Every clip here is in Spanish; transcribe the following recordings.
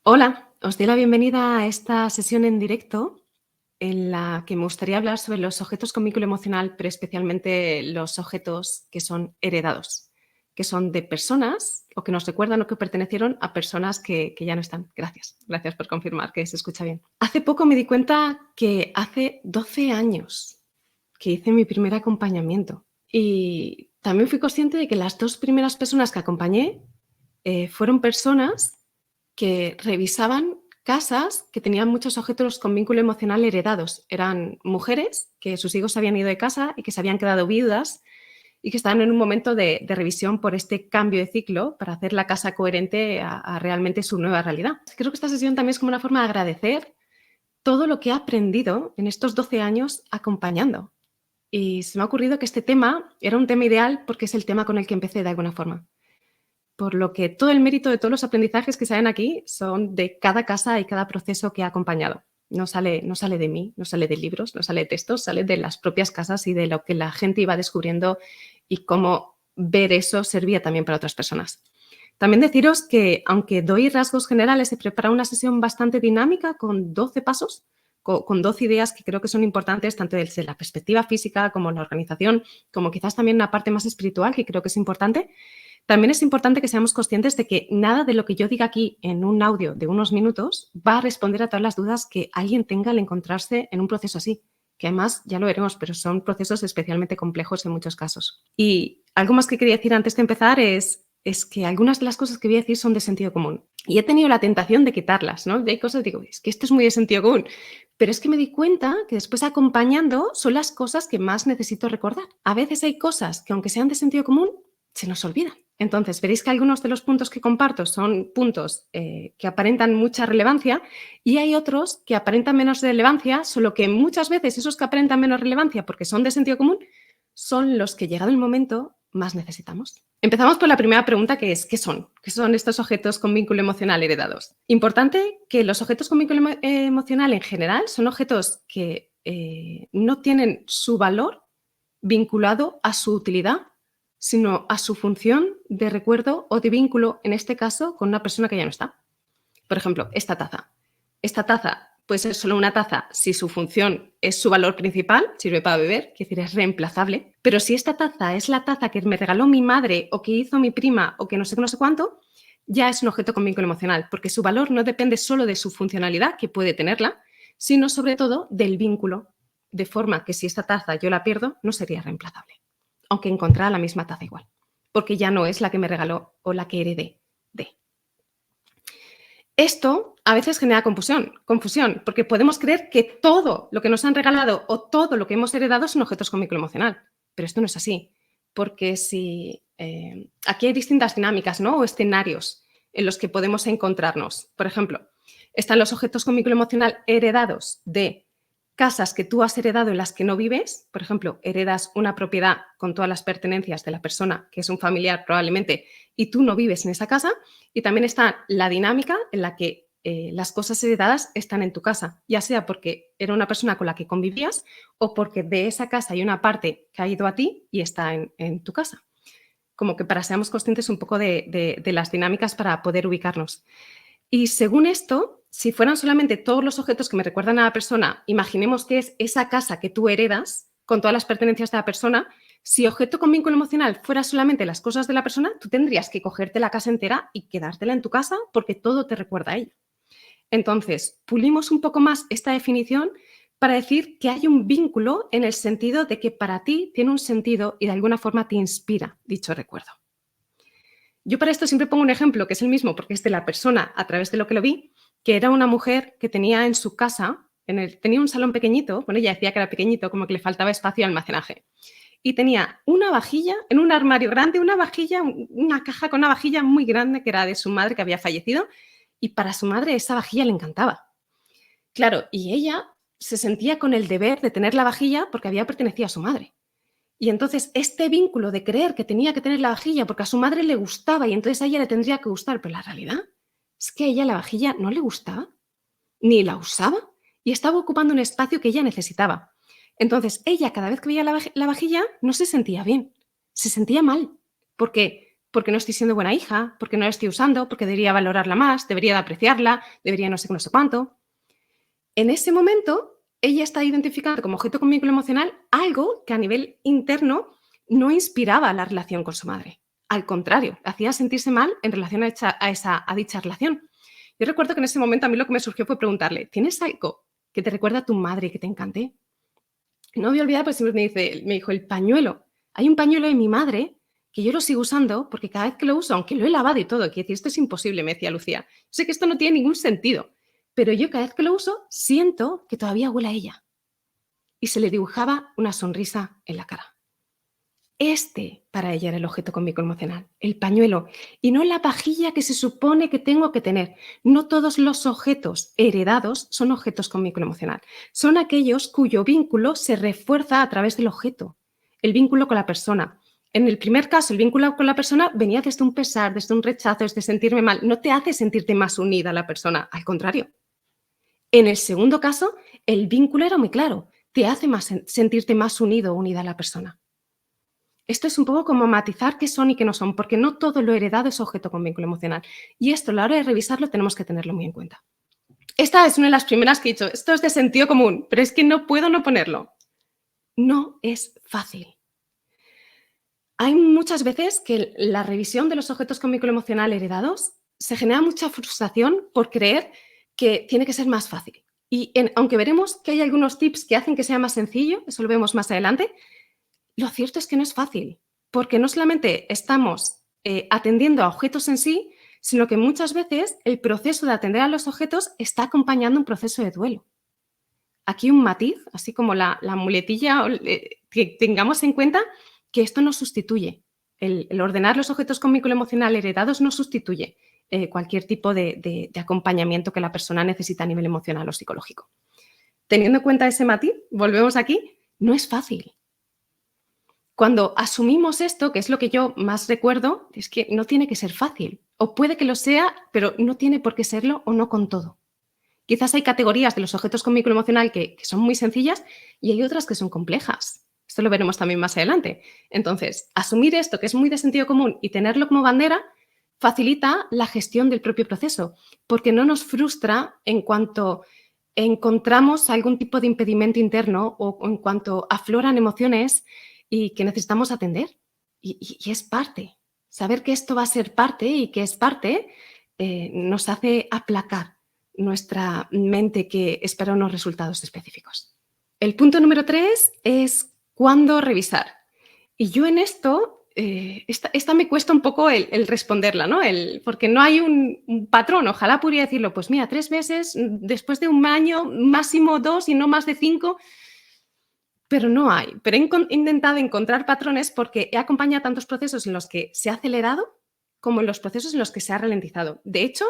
Hola, os doy la bienvenida a esta sesión en directo en la que me gustaría hablar sobre los objetos con vínculo emocional, pero especialmente los objetos que son heredados, que son de personas o que nos recuerdan o que pertenecieron a personas que ya no están. Gracias por confirmar que se escucha bien. Hace poco me di cuenta que hace 12 años que hice mi primer acompañamiento y también fui consciente de que las dos primeras personas que acompañé fueron personas que revisaban casas que tenían muchos objetos con vínculo emocional heredados. Eran mujeres que sus hijos se habían ido de casa y que se habían quedado viudas y que estaban en un momento de revisión por este cambio de ciclo para hacer la casa coherente a realmente su nueva realidad. Creo que esta sesión también es como una forma de agradecer todo lo que he aprendido en estos 12 años acompañando. Y se me ha ocurrido que este tema era un tema ideal porque es el tema con el que empecé de alguna forma. Por lo que todo el mérito de todos los aprendizajes que salen aquí son de cada casa y cada proceso que ha acompañado. No sale de mí, no sale de libros, no sale de textos, sale de las propias casas y de lo que la gente iba descubriendo y cómo ver eso servía también para otras personas. También deciros que, aunque doy rasgos generales, he preparado una sesión bastante dinámica con 12 pasos, con 12 ideas que creo que son importantes, tanto desde la perspectiva física como la organización, como quizás también una parte más espiritual que creo que es importante. También es importante que seamos conscientes de que nada de lo que yo diga aquí en un audio de unos minutos va a responder a todas las dudas que alguien tenga al encontrarse en un proceso así, que además ya lo veremos, pero son procesos especialmente complejos en muchos casos. Y algo más que quería decir antes de empezar es que algunas de las cosas que voy a decir son de sentido común. Y he tenido la tentación de quitarlas, ¿no? Hay cosas que digo, es que esto es muy de sentido común. Pero es que me di cuenta que después acompañando son las cosas que más necesito recordar. A veces hay cosas que aunque sean de sentido común, se nos olvidan. Entonces, veréis que algunos de los puntos que comparto son puntos que aparentan mucha relevancia y hay otros que aparentan menos relevancia, solo que muchas veces esos que aparentan menos relevancia porque son de sentido común son los que, llegado el momento, más necesitamos. Empezamos por la primera pregunta, que es ¿qué son? ¿Qué son estos objetos con vínculo emocional heredados? Importante que los objetos con vínculo emocional en general son objetos que no tienen su valor vinculado a su utilidad, sino a su función de recuerdo o de vínculo, en este caso, con una persona que ya no está. Por ejemplo, esta taza. Esta taza puede ser solo una taza si su función es su valor principal, sirve para beber, quiere decir, es reemplazable. Pero si esta taza es la taza que me regaló mi madre o que hizo mi prima o que no sé qué, no sé cuánto, ya es un objeto con vínculo emocional, porque su valor no depende solo de su funcionalidad, que puede tenerla, sino sobre todo del vínculo, de forma que si esta taza yo la pierdo, no sería reemplazable, aunque encontrara la misma taza igual, porque ya no es la que me regaló o la que heredé de. Esto a veces genera confusión, porque podemos creer que todo lo que nos han regalado o todo lo que hemos heredado son objetos con vínculo emocional, pero esto no es así, porque si aquí hay distintas dinámicas, ¿no? O escenarios en los que podemos encontrarnos. Por ejemplo, están los objetos con vínculo emocional heredados de casas que tú has heredado en las que no vives. Por ejemplo, heredas una propiedad con todas las pertenencias de la persona, que es un familiar probablemente, y tú no vives en esa casa. Y también está la dinámica en la que las cosas heredadas están en tu casa, ya sea porque era una persona con la que convivías o porque de esa casa hay una parte que ha ido a ti y está en tu casa. Como que para seamos conscientes un poco de las dinámicas para poder ubicarnos. Y según esto, si fueran solamente todos los objetos que me recuerdan a la persona, imaginemos que es esa casa que tú heredas con todas las pertenencias de la persona. Si objeto con vínculo emocional fuera solamente las cosas de la persona, tú tendrías que cogerte la casa entera y quedártela en tu casa porque todo te recuerda a ella. Entonces, pulimos un poco más esta definición para decir que hay un vínculo en el sentido de que para ti tiene un sentido y de alguna forma te inspira dicho recuerdo. Yo para esto siempre pongo un ejemplo que es el mismo porque es de la persona a través de lo que lo vi, que era una mujer que tenía en su casa, tenía un salón pequeñito, bueno, ella decía que era pequeñito, como que le faltaba espacio de almacenaje. Y tenía una vajilla, en un armario grande, una vajilla, una caja con una vajilla muy grande que era de su madre que había fallecido, y para su madre esa vajilla le encantaba. Claro, y ella se sentía con el deber de tener la vajilla porque había pertenecido a su madre. Y entonces este vínculo de creer que tenía que tener la vajilla porque a su madre le gustaba y entonces a ella le tendría que gustar, pero la realidad es que a ella la vajilla no le gustaba, ni la usaba y estaba ocupando un espacio que ella necesitaba. Entonces ella cada vez que veía la vajilla no se sentía bien, se sentía mal. ¿Por qué? porque no estoy siendo buena hija, porque no la estoy usando, porque debería valorarla más, debería de apreciarla, debería no sé qué, no sé cuánto. En ese momento, ella está identificando como objeto con vínculo emocional algo que a nivel interno no inspiraba la relación con su madre. Al contrario, la hacía sentirse mal en relación a dicha relación. Yo recuerdo que en ese momento a mí lo que me surgió fue preguntarle, ¿tienes algo que te recuerda a tu madre que te encante? No voy a olvidar, pues siempre me dijo, el pañuelo. Hay un pañuelo de mi madre que yo lo sigo usando porque cada vez que lo uso, aunque lo he lavado y todo, quiero decir, esto es imposible, me decía Lucía. Sé que esto no tiene ningún sentido, pero yo cada vez que lo uso siento que todavía huele a ella. Y se le dibujaba una sonrisa en la cara. Para ella era el objeto con vínculo emocional, el pañuelo, y no la pajilla que se supone que tengo que tener. No todos los objetos heredados son objetos con vínculo emocional. Son aquellos cuyo vínculo se refuerza a través del objeto, el vínculo con la persona. En el primer caso, el vínculo con la persona venía desde un pesar, desde un rechazo, desde sentirme mal. No te hace sentirte más unida a la persona, al contrario. En el segundo caso, el vínculo era muy claro, te hace sentirte más unido o unida a la persona. Esto es un poco como matizar qué son y qué no son, porque no todo lo heredado es objeto con vínculo emocional. Y esto, a la hora de revisarlo, tenemos que tenerlo muy en cuenta. Esta es una de las primeras que he dicho, esto es de sentido común, pero es que no puedo no ponerlo. No es fácil. Hay muchas veces que la revisión de los objetos con vínculo emocional heredados se genera mucha frustración por creer que tiene que ser más fácil. Y aunque veremos que hay algunos tips que hacen que sea más sencillo, eso lo vemos más adelante, lo cierto es que no es fácil, porque no solamente estamos atendiendo a objetos en sí, sino que muchas veces el proceso de atender a los objetos está acompañando un proceso de duelo. Aquí un matiz, así como la muletilla, que tengamos en cuenta que esto no sustituye. El ordenar los objetos con vínculo emocional heredados no sustituye cualquier tipo de acompañamiento que la persona necesita a nivel emocional o psicológico. Teniendo en cuenta ese matiz, volvemos aquí, no es fácil. Cuando asumimos esto, que es lo que yo más recuerdo, es que no tiene que ser fácil. O puede que lo sea, pero no tiene por qué serlo o no con todo. Quizás hay categorías de los objetos con vínculo emocional que son muy sencillas y hay otras que son complejas. Esto lo veremos también más adelante. Entonces, asumir esto, que es muy de sentido común, y tenerlo como bandera, facilita la gestión del propio proceso, porque no nos frustra en cuanto encontramos algún tipo de impedimento interno o en cuanto afloran emociones y que necesitamos atender. Y es parte. Saber que esto va a ser parte y que es parte nos hace aplacar nuestra mente que espera unos resultados específicos. El punto número 3 es cuándo revisar. Y yo en esto, esta me cuesta un poco el responderla, ¿no? Porque no hay un patrón. Ojalá pudiera decirlo, pues mira, 3 meses, después de un año, máximo 2 y no más de 5, pero no hay. Pero he intentado encontrar patrones porque he acompañado tantos procesos en los que se ha acelerado como en los procesos en los que se ha ralentizado. De hecho,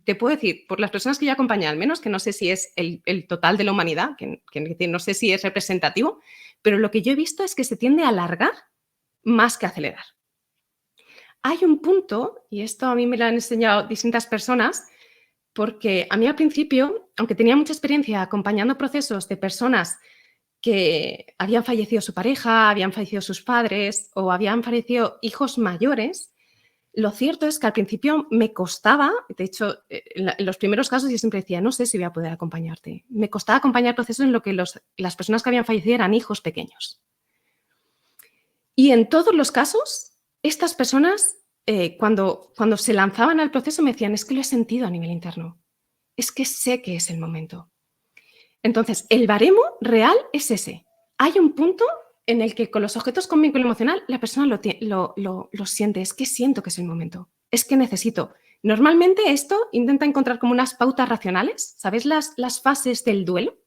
te puedo decir, por las personas que yo acompañé, al menos, que no sé si es el total de la humanidad, que no sé si es representativo, pero lo que yo he visto es que se tiende a alargar más que acelerar. Hay un punto, y esto a mí me lo han enseñado distintas personas, porque a mí al principio, aunque tenía mucha experiencia acompañando procesos de personas que habían fallecido su pareja, habían fallecido sus padres o habían fallecido hijos mayores, lo cierto es que al principio me costaba, de hecho, en los primeros casos yo siempre decía, no sé si voy a poder acompañarte. Me costaba acompañar procesos en lo que las personas que habían fallecido eran hijos pequeños. Y en todos los casos, estas personas, cuando se lanzaban al proceso, me decían, es que lo he sentido a nivel interno, es que sé que es el momento. Entonces, el baremo real es ese. Hay un punto en el que con los objetos con vínculo emocional la persona lo siente, es que siento que es el momento, es que necesito. Normalmente esto intenta encontrar como unas pautas racionales, ¿sabéis las fases del duelo?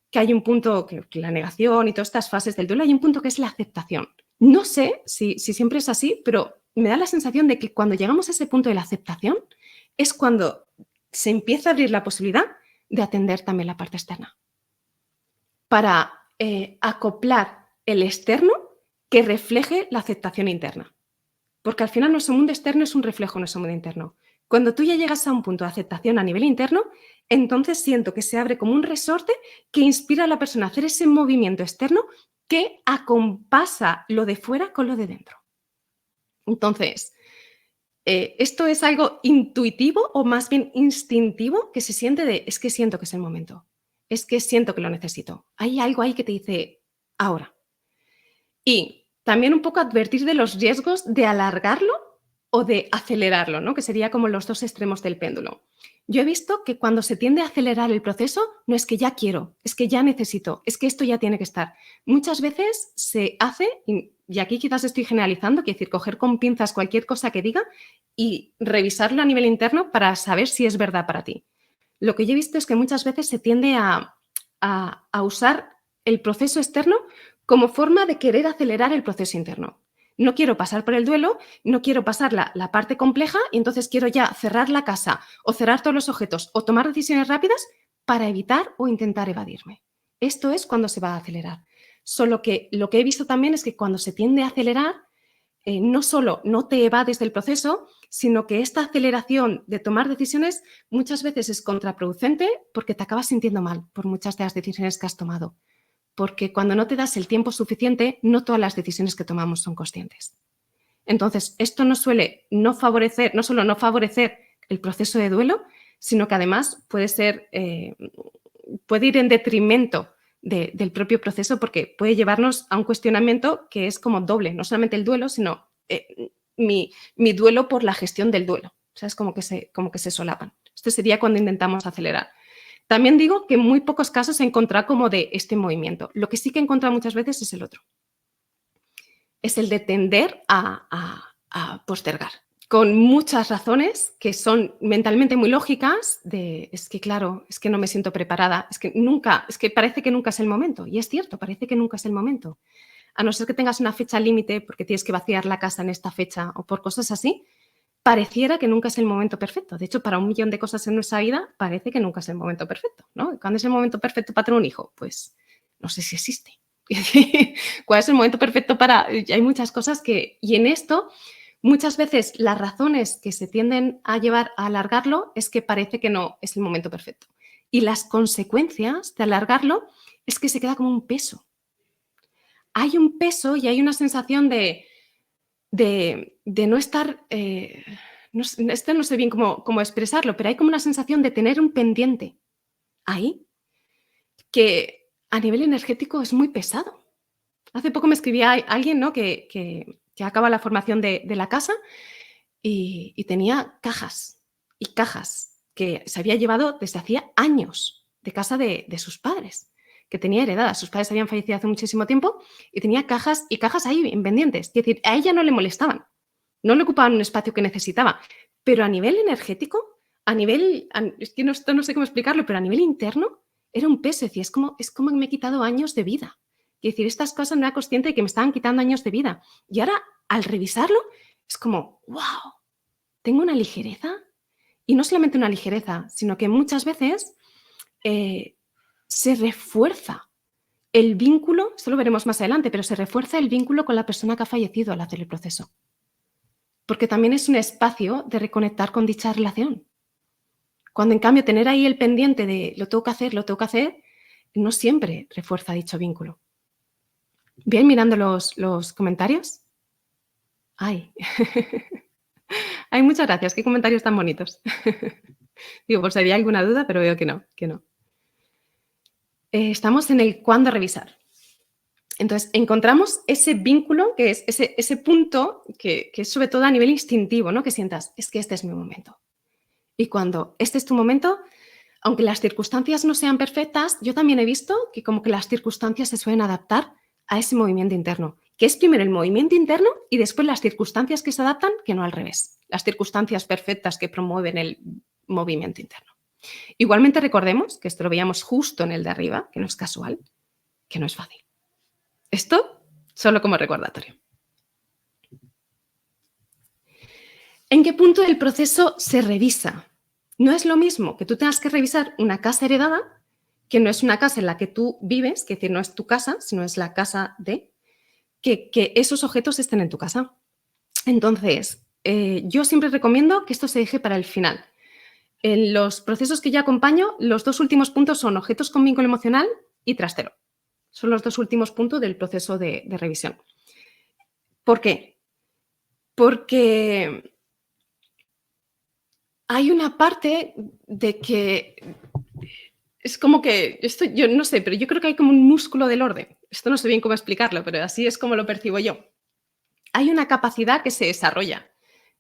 Que hay un punto, que la negación y todas estas fases del duelo, hay un punto que es la aceptación. No sé si siempre es así, pero me da la sensación de que cuando llegamos a ese punto de la aceptación es cuando se empieza a abrir la posibilidad de atender también la parte externa. Para acoplar el externo que refleje la aceptación interna. Porque al final nuestro mundo externo es un reflejo de nuestro mundo interno. Cuando tú ya llegas a un punto de aceptación a nivel interno, entonces siento que se abre como un resorte que inspira a la persona a hacer ese movimiento externo que acompasa lo de fuera con lo de dentro. Entonces, ¿Esto es algo intuitivo o más bien instintivo que se siente de, es que siento que es el momento, es que siento que lo necesito? Hay algo ahí que te dice, ahora. Y también un poco advertir de los riesgos de alargarlo o de acelerarlo, ¿no? Que sería como los dos extremos del péndulo. Yo he visto que cuando se tiende a acelerar el proceso, no es que ya quiero, es que ya necesito, es que esto ya tiene que estar. Muchas veces se hace, y aquí quizás estoy generalizando, quiere decir, coger con pinzas cualquier cosa que diga y revisarlo a nivel interno para saber si es verdad para ti. Lo que yo he visto es que muchas veces se tiende a usar el proceso externo como forma de querer acelerar el proceso interno. No quiero pasar por el duelo, no quiero pasar la parte compleja y entonces quiero ya cerrar la casa o cerrar todos los objetos o tomar decisiones rápidas para evitar o intentar evadirme. Esto es cuando se va a acelerar. Solo que lo que he visto también es que cuando se tiende a acelerar, no solo no te evades del proceso, sino que esta aceleración de tomar decisiones muchas veces es contraproducente porque te acabas sintiendo mal por muchas de las decisiones que has tomado. Porque cuando no te das el tiempo suficiente, no todas las decisiones que tomamos son conscientes. Entonces, esto no suele no favorecer, no solo no favorecer el proceso de duelo, sino que además puede ir en detrimento del propio proceso porque puede llevarnos a un cuestionamiento que es como doble, no solamente el duelo, sino mi duelo por la gestión del duelo. O sea, es como que se solapan. Esto sería cuando intentamos acelerar. También digo que en muy pocos casos he encontrado como de este movimiento. Lo que sí que he encontrado muchas veces es el otro. Es el de tender a postergar. Con muchas razones que son mentalmente muy lógicas de, es que claro, es que no me siento preparada, es que parece que nunca es el momento. Y es cierto, parece que nunca es el momento. A no ser que tengas una fecha límite porque tienes que vaciar la casa en esta fecha o por cosas así, pareciera que nunca es el momento perfecto. De hecho, para un millón de cosas en nuestra vida parece que nunca es el momento perfecto, ¿no? ¿Cuándo es el momento perfecto para tener un hijo? Pues no sé si existe. ¿Cuál es el momento perfecto para...? Hay muchas cosas que... Y en esto, muchas veces las razones que se tienden a llevar a alargarlo es que parece que no es el momento perfecto. Y las consecuencias de alargarlo es que se queda como un peso. Hay un peso y hay una sensación de no estar, esto no sé bien cómo expresarlo, pero hay como una sensación de tener un pendiente ahí que a nivel energético es muy pesado. Hace poco me escribía alguien, ¿no? que acaba la formación de la casa y tenía cajas y cajas que se había llevado desde hacía años de casa de sus padres, que tenía heredadas. Sus padres habían fallecido hace muchísimo tiempo y tenía cajas y cajas ahí en pendientes. Es decir, a ella no le molestaban, no le ocupaban un espacio que necesitaba, pero a nivel energético, es que esto no sé cómo explicarlo, pero a nivel interno era un peso. Decía, es como que me he quitado años de vida. Es decir, estas cosas no era consciente de que me estaban quitando años de vida. Y ahora, al revisarlo, es como, wow, tengo una ligereza. Y no solamente una ligereza, sino que muchas veces eh, se refuerza el vínculo, esto lo veremos más adelante, pero se refuerza el vínculo con la persona que ha fallecido al hacer el proceso. Porque también es un espacio de reconectar con dicha relación. Cuando en cambio tener ahí el pendiente de lo tengo que hacer, no siempre refuerza dicho vínculo. Bien, mirando los comentarios. Ay, ay, muchas gracias, qué comentarios tan bonitos. Digo, por si había alguna duda, pero veo que no, que no. Estamos en el cuándo revisar. Entonces, encontramos ese vínculo, que es ese punto que es sobre todo a nivel instintivo, ¿no? Que sientas, es que este es mi momento. Y cuando este es tu momento, aunque las circunstancias no sean perfectas, yo también he visto que como que las circunstancias se suelen adaptar a ese movimiento interno, que es primero el movimiento interno y después las circunstancias que se adaptan, que no al revés, las circunstancias perfectas que promueven el movimiento interno. Igualmente recordemos, que esto lo veíamos justo en el de arriba, que no es casual, que no es fácil. Esto solo como recordatorio. ¿En qué punto del proceso se revisa? No es lo mismo que tú tengas que revisar una casa heredada, que no es una casa en la que tú vives, que decir, no es tu casa, sino es la casa de, que esos objetos estén en tu casa. Entonces, yo siempre recomiendo que esto se deje para el final. En los procesos que yo acompaño, los dos últimos puntos son objetos con vínculo emocional y trastero. Son los dos últimos puntos del proceso de revisión. ¿Por qué? Porque hay una parte de que es como que, esto yo no sé, pero yo creo que hay como un músculo del orden. Esto no sé bien cómo explicarlo, pero así es como lo percibo yo. Hay una capacidad que se desarrolla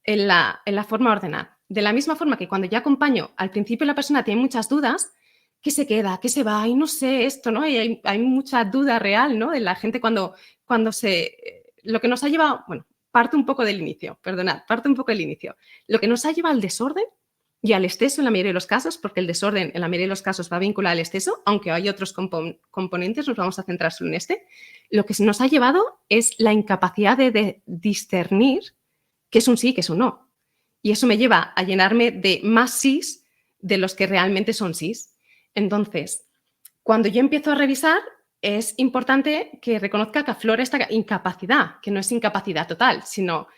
en la forma de ordenar. De la misma forma que cuando yo acompaño, al principio la persona tiene muchas dudas, ¿qué se queda? ¿Qué se va? Y no sé esto, ¿no? Y hay mucha duda real, ¿no? De la gente cuando lo que nos ha llevado, bueno, parto un poco del inicio, perdonad, parto un poco del inicio. Lo que nos ha llevado al desorden y al exceso en la mayoría de los casos, porque el desorden en la mayoría de los casos va vinculado al exceso, aunque hay otros componentes, nos vamos a centrar solo en este, lo que nos ha llevado es la incapacidad de discernir qué es un sí y qué es un no. Y eso me lleva a llenarme de más sís de los que realmente son sís. Entonces, cuando yo empiezo a revisar, es importante que reconozca que aflora esta incapacidad, que no es incapacidad total, sino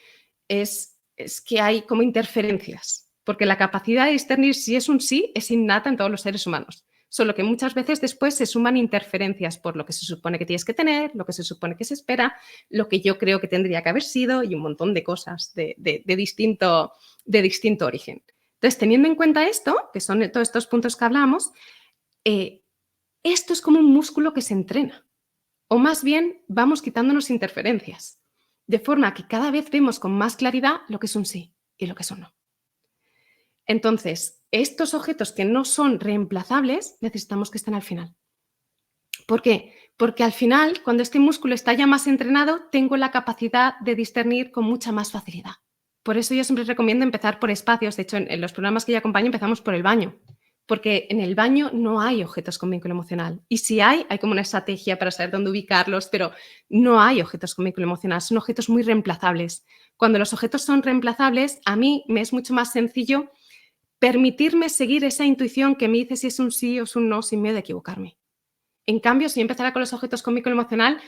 es que hay como interferencias, porque la capacidad de discernir si es un sí es innata en todos los seres humanos, solo que muchas veces después se suman interferencias por lo que se supone que tienes que tener, lo que se supone que se espera, lo que yo creo que tendría que haber sido y un montón de cosas de distinto origen. Entonces, teniendo en cuenta esto, que son todos estos puntos que hablamos, esto es como un músculo que se entrena, o más bien vamos quitándonos interferencias, de forma que cada vez vemos con más claridad lo que es un sí y lo que es un no. Entonces, estos objetos que no son reemplazables necesitamos que estén al final. ¿Por qué? Porque al final, cuando este músculo está ya más entrenado, tengo la capacidad de discernir con mucha más facilidad. Por eso yo siempre recomiendo empezar por espacios. De hecho, en los programas que yo acompaño empezamos por el baño, porque en el baño no hay objetos con vínculo emocional. Y si hay como una estrategia para saber dónde ubicarlos, pero no hay objetos con vínculo emocional, son objetos muy reemplazables. Cuando los objetos son reemplazables, a mí me es mucho más sencillo permitirme seguir esa intuición que me dice si es un sí o es un no sin miedo de equivocarme. En cambio, si yo empezara con los objetos con vínculo emocional,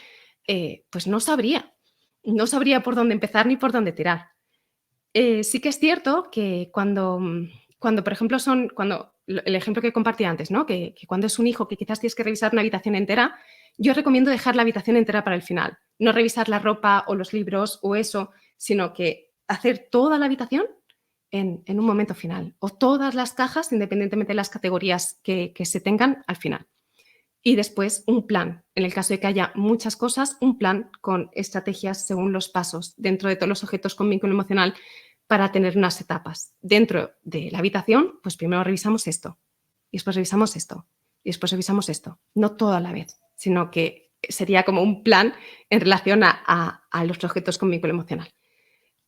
pues no sabría. No sabría por dónde empezar ni por dónde tirar. Sí que es cierto que cuando por ejemplo, el ejemplo que compartí antes, ¿no? Que cuando es un hijo que quizás tienes que revisar una habitación entera, yo recomiendo dejar la habitación entera para el final. No revisar la ropa o los libros o eso, sino que hacer toda la habitación en un momento final, o todas las cajas, independientemente de las categorías que se tengan al final. Y después un plan, en el caso de que haya muchas cosas, un plan con estrategias según los pasos dentro de todos los objetos con vínculo emocional para tener unas etapas. Dentro de la habitación, pues primero revisamos esto, y después revisamos esto, y después revisamos esto. No todo a la vez, sino que sería como un plan en relación a los objetos con vínculo emocional.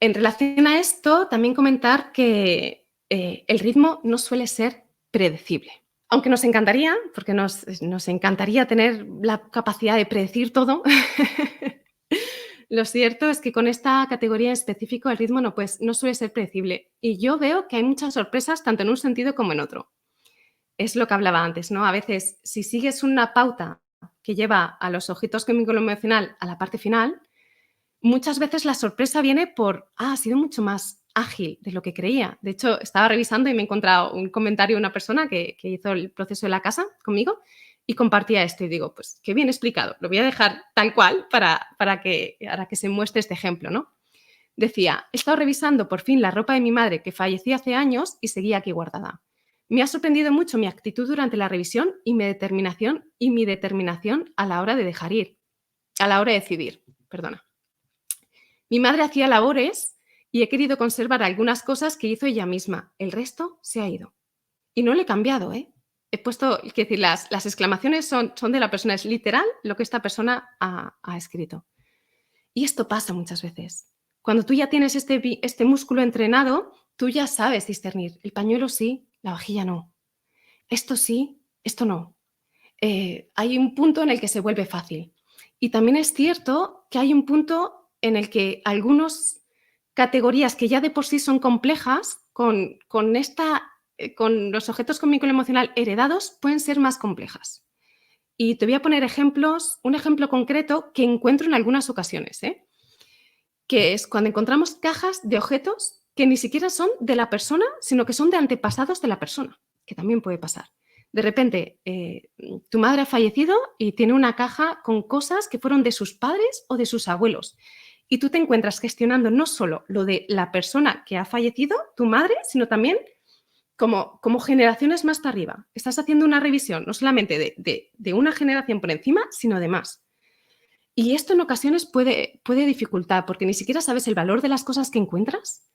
En relación a esto, también comentar que el ritmo no suele ser predecible. Aunque nos encantaría, porque nos encantaría tener la capacidad de predecir todo, lo cierto es que con esta categoría en específico el ritmo no suele ser predecible. Y yo veo que hay muchas sorpresas tanto en un sentido como en otro. Es lo que hablaba antes, ¿no? A veces, si sigues una pauta que lleva a los objetos con vínculo emocional a la parte final, muchas veces la sorpresa viene ha sido mucho más ágil de lo que creía. De hecho, estaba revisando y me he encontrado un comentario de una persona que hizo el proceso de la casa conmigo y compartía esto y digo, pues qué bien explicado, lo voy a dejar tal cual para que se muestre este ejemplo, ¿no? Decía, he estado revisando por fin la ropa de mi madre que falleció hace años y seguía aquí guardada. Me ha sorprendido mucho mi actitud durante la revisión y mi determinación a la hora de dejar ir, a la hora de decidir, perdona. Mi madre hacía labores y he querido conservar algunas cosas que hizo ella misma. El resto se ha ido. Y no le he cambiado, ¿eh? He puesto, es decir, las exclamaciones son de la persona, es literal lo que esta persona ha escrito. Y esto pasa muchas veces. Cuando tú ya tienes este músculo entrenado, tú ya sabes discernir. El pañuelo sí, la vajilla no. Esto sí, esto no. Hay un punto en el que se vuelve fácil. Y también es cierto que hay un punto en el que algunas categorías que ya de por sí son complejas, con los objetos con vínculo emocional heredados, pueden ser más complejas. Y te voy a poner un ejemplo concreto que encuentro en algunas ocasiones, que es cuando encontramos cajas de objetos que ni siquiera son de la persona, sino que son de antepasados de la persona, que también puede pasar. De repente, tu madre ha fallecido y tiene una caja con cosas que fueron de sus padres o de sus abuelos. Y tú te encuentras gestionando no solo lo de la persona que ha fallecido, tu madre, sino también como generaciones más para arriba. Estás haciendo una revisión no solamente de una generación por encima, sino de más. Y esto en ocasiones puede dificultar, porque ni siquiera sabes el valor de las cosas que encuentras,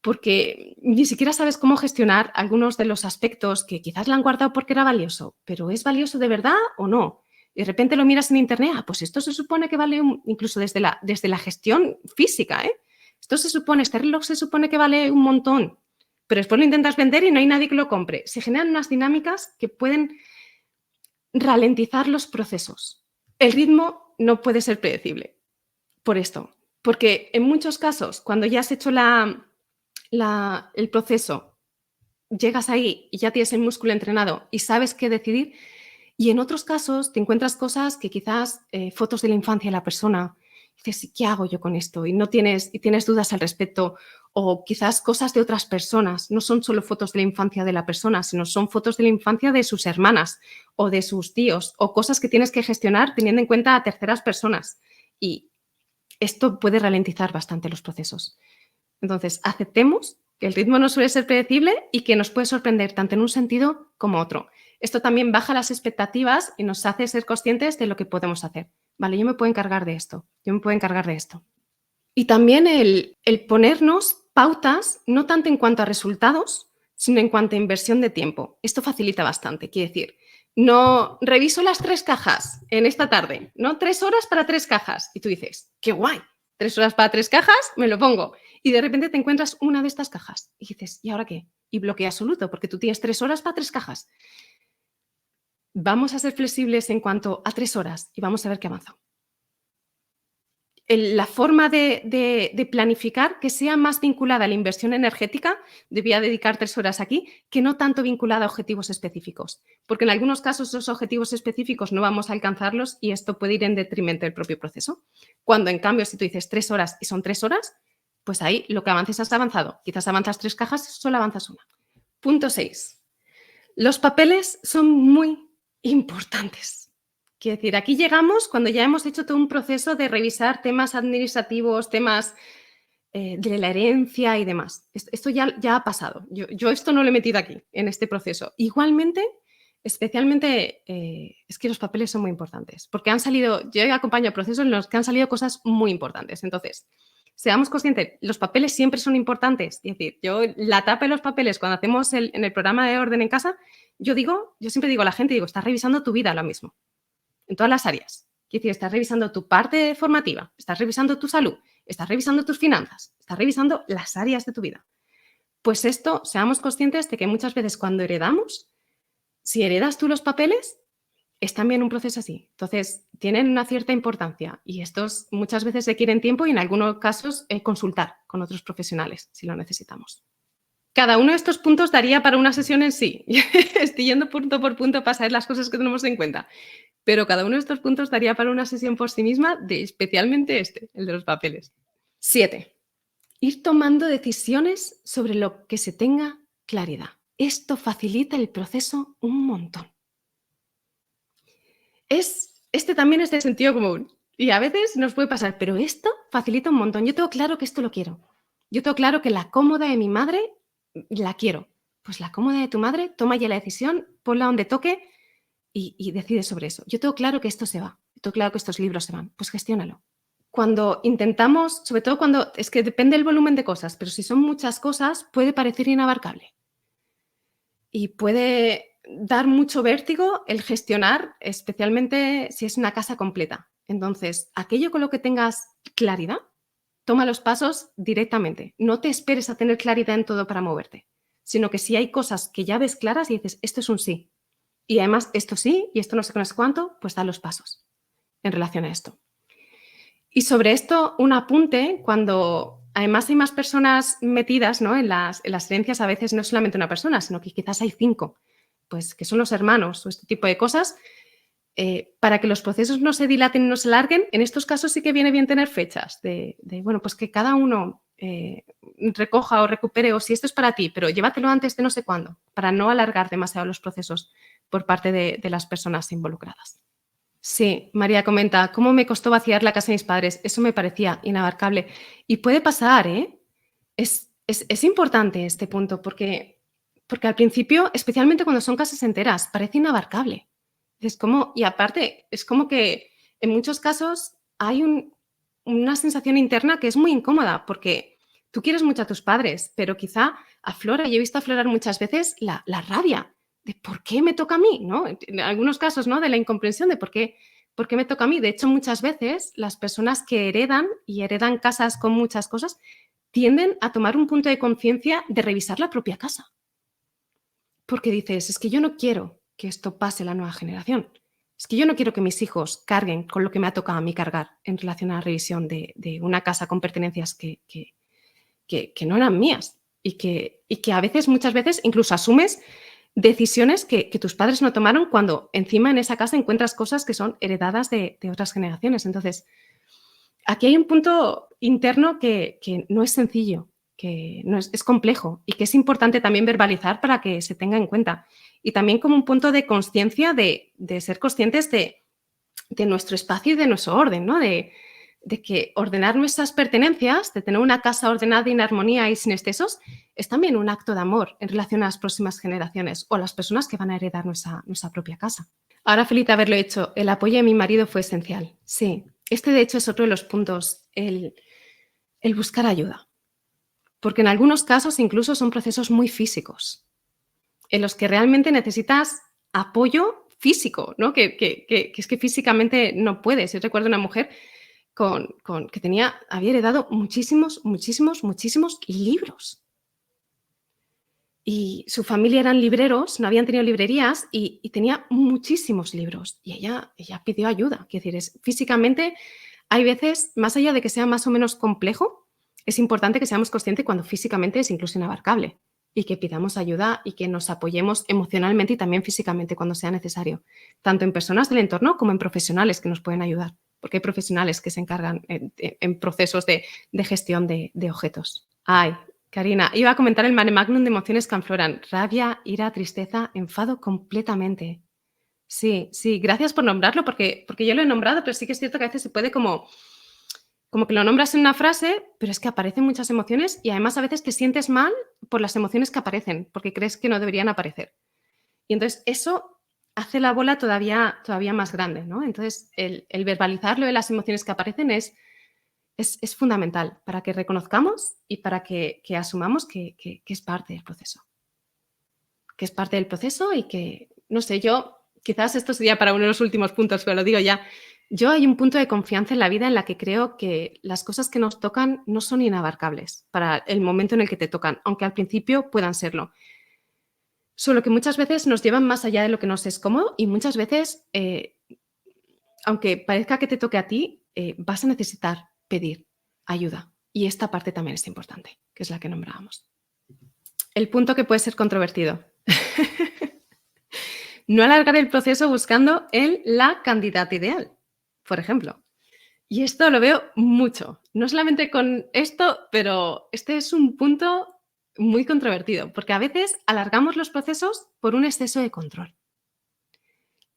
porque ni siquiera sabes cómo gestionar algunos de los aspectos que quizás la han guardado porque era valioso, pero ¿es valioso de verdad o no? Y de repente lo miras en internet, pues esto se supone que vale, incluso desde la gestión física, ¿eh? Este reloj se supone que vale un montón, pero después lo intentas vender y no hay nadie que lo compre. Se generan unas dinámicas que pueden ralentizar los procesos. El ritmo no puede ser predecible por esto, porque en muchos casos, cuando ya has hecho el proceso, llegas ahí y ya tienes el músculo entrenado y sabes qué decidir, y en otros casos te encuentras cosas que quizás fotos de la infancia de la persona, dices, ¿qué hago yo con esto? Y tienes dudas al respecto, o quizás cosas de otras personas, no son solo fotos de la infancia de la persona, sino son fotos de la infancia de sus hermanas o de sus tíos, o cosas que tienes que gestionar teniendo en cuenta a terceras personas. Y esto puede ralentizar bastante los procesos. Entonces, aceptemos que el ritmo no suele ser predecible y que nos puede sorprender tanto en un sentido como otro. Esto también baja las expectativas y nos hace ser conscientes de lo que podemos hacer. Vale, yo me puedo encargar de esto, yo me puedo encargar de esto. Y también el ponernos pautas, no tanto en cuanto a resultados, sino en cuanto a inversión de tiempo. Esto facilita bastante, quiere decir, no reviso las 3 cajas en esta tarde, ¿no? 3 horas para 3 cajas. Y tú dices, qué guay, 3 horas para 3 cajas, me lo pongo. Y de repente te encuentras una de estas cajas y dices, ¿y ahora qué? Y bloqueo absoluto, porque tú tienes 3 horas para 3 cajas. Vamos a ser flexibles en cuanto a 3 horas y vamos a ver qué avanza. La forma de planificar que sea más vinculada a la inversión energética, debía dedicar 3 horas aquí, que no tanto vinculada a objetivos específicos, porque en algunos casos esos objetivos específicos no vamos a alcanzarlos y esto puede ir en detrimento del propio proceso. Cuando en cambio si tú dices 3 horas y son 3 horas, pues ahí lo que avances has avanzado. Quizás avanzas 3 cajas, solo avanzas una. Punto 6. Los papeles son muy importantes. Quiero decir, aquí llegamos cuando ya hemos hecho todo un proceso de revisar temas administrativos, temas de la herencia y demás. Esto ya ha pasado. Yo esto no lo he metido aquí, en este proceso. Igualmente, especialmente, es que los papeles son muy importantes, porque yo acompaño procesos en los que han salido cosas muy importantes. Entonces, seamos conscientes, los papeles siempre son importantes. Es decir, yo la tapa de los papeles cuando hacemos en el programa de orden en casa, yo siempre digo a la gente, estás revisando tu vida ahora mismo en todas las áreas. Quiere decir, estás revisando tu parte formativa, estás revisando tu salud, estás revisando tus finanzas, estás revisando las áreas de tu vida. Pues esto, seamos conscientes de que muchas veces cuando heredamos, si heredas tú los papeles, es también un proceso así. Entonces, tienen una cierta importancia y estos muchas veces requieren tiempo y en algunos casos consultar con otros profesionales si lo necesitamos. Cada uno de estos puntos daría para una sesión en sí. Estoy yendo punto por punto para saber las cosas que tenemos en cuenta. Pero cada uno de estos puntos daría para una sesión por sí misma, especialmente el de los papeles. 7. Ir tomando decisiones sobre lo que se tenga claridad. Esto facilita el proceso un montón. Este también es de sentido común y a veces nos puede pasar, pero esto facilita un montón. Yo tengo claro que esto lo quiero. Yo tengo claro que la cómoda de mi madre la quiero. Pues la cómoda de tu madre, toma ya la decisión, ponla donde toque y decide sobre eso. Yo tengo claro que esto se va, tengo claro que estos libros se van, pues gestiónalo. Cuando intentamos, sobre todo cuando, es que depende del volumen de cosas, pero si son muchas cosas puede parecer inabarcable y puede dar mucho vértigo el gestionar, especialmente si es una casa completa. Entonces, aquello con lo que tengas claridad, toma los pasos directamente. No te esperes a tener claridad en todo para moverte, sino que si hay cosas que ya ves claras y dices, esto es un sí, y además esto sí, y esto no sé cuánto, pues da los pasos en relación a esto. Y sobre esto, un apunte, cuando además hay más personas metidas, ¿no? en las herencias, a veces no es solamente una persona, sino que quizás hay 5, pues que son los hermanos o este tipo de cosas, para que los procesos no se dilaten y no se alarguen, en estos casos sí que viene bien tener fechas bueno, pues que cada uno recoja o recupere, o si esto es para ti, pero llévatelo antes de no sé cuándo, para no alargar demasiado los procesos por parte de las personas involucradas. Sí, María comenta, ¿cómo me costó vaciar la casa de mis padres? Eso me parecía inabarcable. Y puede pasar, ¿eh? Es importante este punto porque Porque al principio, especialmente cuando son casas enteras, parece inabarcable. Es como, y aparte, es como que en muchos casos hay una sensación interna que es muy incómoda, porque tú quieres mucho a tus padres, pero quizá aflora, y he visto aflorar muchas veces la rabia de por qué me toca a mí, ¿no? En algunos casos, ¿no? De la incomprensión de por qué me toca a mí. De hecho, muchas veces las personas que heredan y heredan casas con muchas cosas tienden a tomar un punto de conciencia de revisar la propia casa. Porque dices, es que yo no quiero que esto pase a la nueva generación. Es que yo no quiero que mis hijos carguen con lo que me ha tocado a mí cargar en relación a la revisión de una casa con pertenencias que no eran mías y que a veces, muchas veces, incluso asumes decisiones que tus padres no tomaron cuando encima en esa casa encuentras cosas que son heredadas de otras generaciones. Entonces, aquí hay un punto interno que no es sencillo, que no es complejo y que es importante también verbalizar para que se tenga en cuenta. Y también como un punto de conciencia de ser conscientes de nuestro espacio y de nuestro orden, ¿no? De que ordenar nuestras pertenencias, de tener una casa ordenada y en armonía y sin excesos, es también un acto de amor en relación a las próximas generaciones o a las personas que van a heredar nuestra propia casa. Ahora, feliz de haberlo hecho. El apoyo de mi marido fue esencial. Sí, este de hecho es otro de los puntos, el buscar ayuda. Porque en algunos casos incluso son procesos muy físicos, en los que realmente necesitas apoyo físico, ¿no? Que es que físicamente no puedes. Yo recuerdo una mujer que había heredado muchísimos, muchísimos, muchísimos libros. Y su familia eran libreros, no habían tenido librerías y tenía muchísimos libros. Y ella pidió ayuda. Quiero decir, físicamente hay veces, más allá de que sea más o menos complejo, es importante que seamos conscientes cuando físicamente es incluso inabarcable y que pidamos ayuda y que nos apoyemos emocionalmente y también físicamente cuando sea necesario, tanto en personas del entorno como en profesionales que nos pueden ayudar, porque hay profesionales que se encargan en procesos de gestión de objetos. Ay, Karina, iba a comentar el mare magnum de emociones que afloran: rabia, ira, tristeza, enfado completamente. Sí, sí, gracias por nombrarlo porque yo lo he nombrado, pero sí que es cierto que a veces se puede como que lo nombras en una frase, pero es que aparecen muchas emociones y además a veces te sientes mal por las emociones que aparecen, porque crees que no deberían aparecer. Y entonces eso hace la bola todavía más grande, ¿no? Entonces el verbalizar lo de las emociones que aparecen es fundamental para que reconozcamos y para que asumamos que es parte del proceso. Que es parte del proceso y que, no sé, yo, quizás esto sería para uno de los últimos puntos, pero lo digo ya, yo hay un punto de confianza en la vida en la que creo que las cosas que nos tocan no son inabarcables para el momento en el que te tocan, aunque al principio puedan serlo. Solo que muchas veces nos llevan más allá de lo que nos es cómodo y muchas veces, aunque parezca que te toque a ti, vas a necesitar pedir ayuda. Y esta parte también es importante, que es la que nombrábamos. El punto que puede ser controvertido. No alargar el proceso buscando la candidata ideal, por ejemplo. Y esto lo veo mucho, no solamente con esto, pero este es un punto muy controvertido, porque a veces alargamos los procesos por un exceso de control.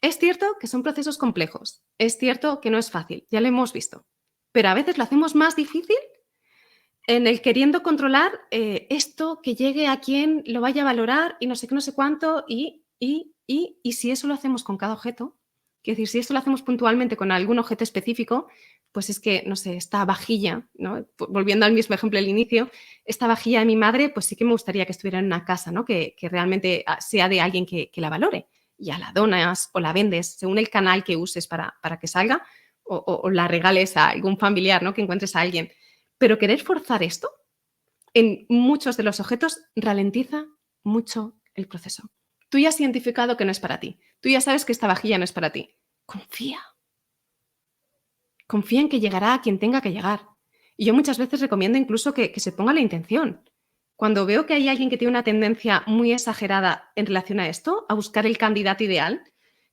Es cierto que son procesos complejos, es cierto que no es fácil, ya lo hemos visto, pero a veces lo hacemos más difícil en el queriendo controlar esto, que llegue a quien lo vaya a valorar y no sé qué, no sé cuánto, y si eso lo hacemos con cada objeto, es decir, si esto lo hacemos puntualmente con algún objeto específico, pues es que, no sé, esta vajilla, ¿no? Volviendo al mismo ejemplo del inicio, esta vajilla de mi madre, pues sí que me gustaría que estuviera en una casa, ¿no? Que realmente sea de alguien que la valore. Ya la donas o la vendes según el canal que uses para que salga o la regales a algún familiar, ¿no? Que encuentres a alguien. Pero querer forzar esto en muchos de los objetos ralentiza mucho el proceso. Tú ya has identificado que no es para ti. Tú ya sabes que esta vajilla no es para ti. Confía. Confía en que llegará a quien tenga que llegar. Y yo muchas veces recomiendo incluso que se ponga la intención. Cuando veo que hay alguien que tiene una tendencia muy exagerada en relación a esto, a buscar el candidato ideal,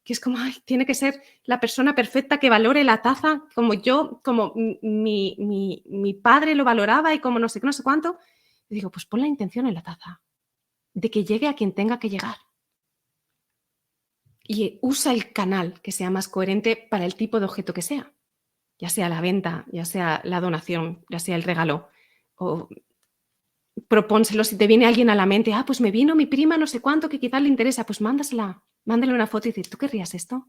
que es como, ay, tiene que ser la persona perfecta que valore la taza como yo, como mi padre lo valoraba y como no sé qué, no sé cuánto. Y digo, pues pon la intención en la taza, de que llegue a quien tenga que llegar. Y usa el canal que sea más coherente para el tipo de objeto que sea, ya sea la venta, ya sea la donación, ya sea el regalo o propónselo. Si te viene alguien a la mente, pues me vino mi prima no sé cuánto que quizás le interesa, pues mándale una foto y dices, ¿tú querrías esto?